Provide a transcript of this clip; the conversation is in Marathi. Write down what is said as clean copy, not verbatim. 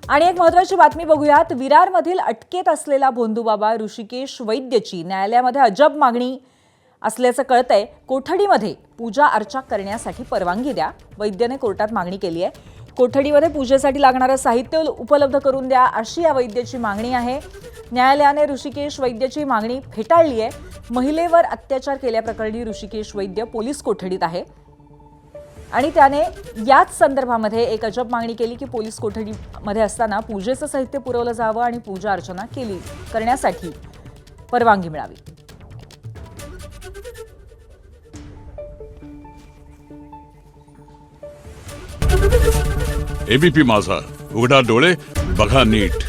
आणि एक महत्त्वाची बातमी बघूयात। विरारमधील अटकेत असलेला भोंदूबाबा ऋषिकेश वैद्यची न्यायालयामध्ये अजब मागणी असल्याचं कळतंय। कोठडीमध्ये पूजा अर्चा करण्यासाठी परवानगी द्या, वैद्यने कोर्टात मागणी केली आहे। कोठडीमध्ये पूजेसाठी लागणारं साहित्य उपलब्ध करून द्या, अशी या वैद्यची मागणी आहे। न्यायालयाने ऋषिकेश वैद्यची मागणी फेटाळली आहे। महिलेवर अत्याचार केल्याप्रकरणी ऋषिकेश वैद्य पोलीस कोठडीत आहे आणि त्याने याच संदर्भामध्ये एक अजब मागणी केली की पोलीस कोठडीमध्ये असताना पूजेचं साहित्य पुरवलं जावं आणि पूजा अर्चना करण्यासाठी परवानगी मिळावी। एबीपी माझा, उघडा डोळे बघा नीट।